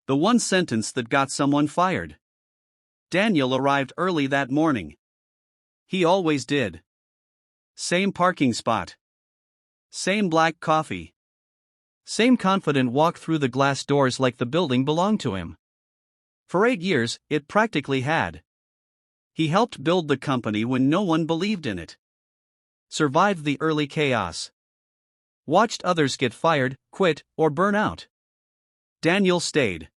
The one sentence that got someone fired. Daniel arrived early that morning. He always did. Same parking spot. Same black coffee. Same confident walk through the glass doors like the building belonged to him. For 8 years, it practically had. He helped build the company when no one believed in it. Survived the early chaos. Watched others get fired, quit, or burn out. Daniel stayed.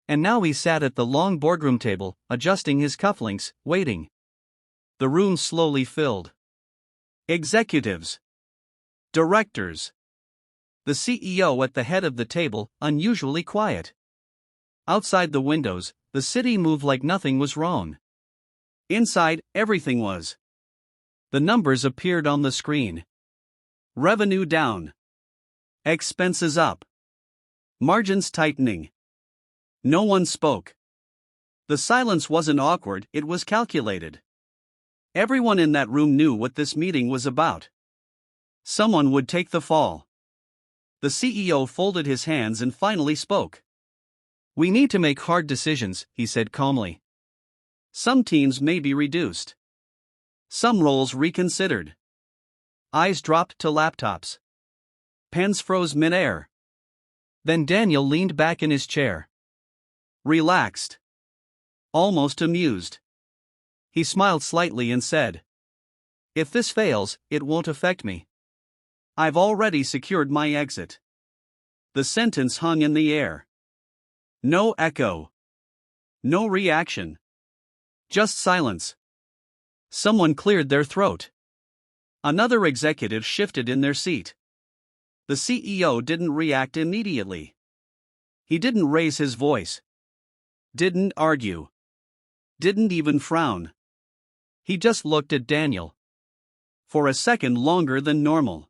And now he sat at the long boardroom table, adjusting his cufflinks, waiting. The room slowly filled. Executives. Directors. The CEO at the head of the table, unusually quiet. Outside the windows, the city moved like nothing was wrong. Inside, everything was. The numbers appeared on the screen. Revenue down. Expenses up. Margins tightening. No one spoke. The silence wasn't awkward, it was calculated. Everyone in that room knew what this meeting was about. Someone would take the fall. The CEO folded his hands and finally spoke. "We need to make hard decisions," he said calmly. "Some teams may be reduced. Some roles reconsidered." Eyes dropped to laptops. Pens froze mid-air. Then Daniel leaned back in his chair. Relaxed. Almost amused. He smiled slightly and said, "If this fails, it won't affect me. I've already secured my exit." The sentence hung in the air. No echo. No reaction. Just silence. Someone cleared their throat. Another executive shifted in their seat. The CEO didn't react immediately. He didn't raise his voice. Didn't argue. Didn't even frown. He just looked at Daniel. For a second longer than normal.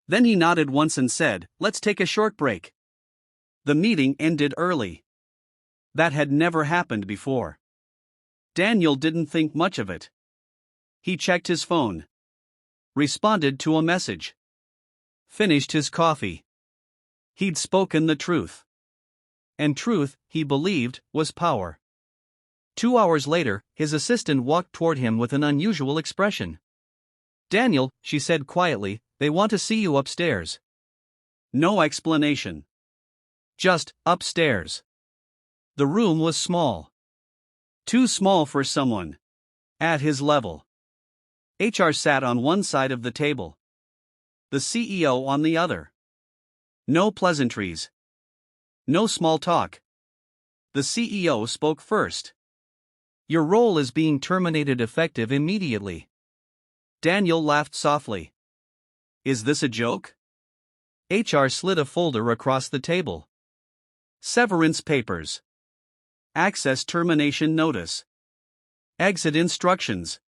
Then he nodded once and said, "Let's take a short break." The meeting ended early. That had never happened before. Daniel didn't think much of it. He checked his phone. Responded to a message. Finished his coffee. He'd spoken the truth. And truth, he believed, was power. 2 hours later, his assistant walked toward him with an unusual expression. "Daniel," she said quietly, "they want to see you upstairs." No explanation. Just, upstairs. The room was small. Too small for someone at his level. HR sat on one side of the table. The CEO on the other. No pleasantries. No small talk. The CEO spoke first. "Your role is being terminated effective immediately." Daniel laughed softly. "Is this a joke?" HR slid a folder across the table. Severance papers. Access termination notice. Exit instructions.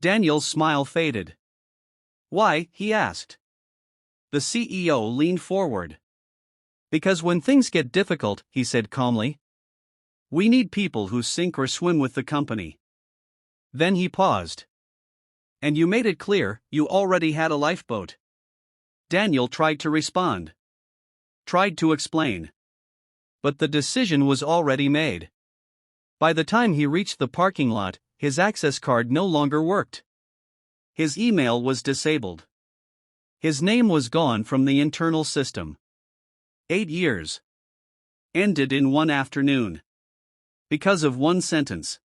Daniel's smile faded. "Why?" he asked. The CEO leaned forward. "Because when things get difficult," he said calmly, "we need people who sink or swim with the company." Then he paused. "And you made it clear you already had a lifeboat." Daniel tried to respond. Tried to explain. But the decision was already made. By the time he reached the parking lot, his access card no longer worked. His email was disabled. His name was gone from the internal system. 8 years. Ended in one afternoon. Because of one sentence.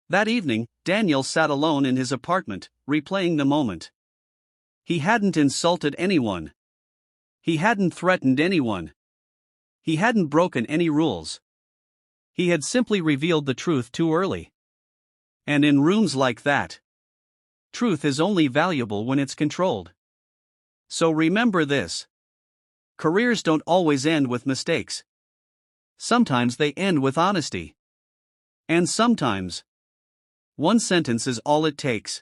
That evening, Daniel sat alone in his apartment, replaying the moment. He hadn't insulted anyone. He hadn't threatened anyone. He hadn't broken any rules. He had simply revealed the truth too early. And in rooms like that, truth is only valuable when it's controlled. So remember this. Careers don't always end with mistakes. Sometimes they end with honesty. And sometimes, one sentence is all it takes.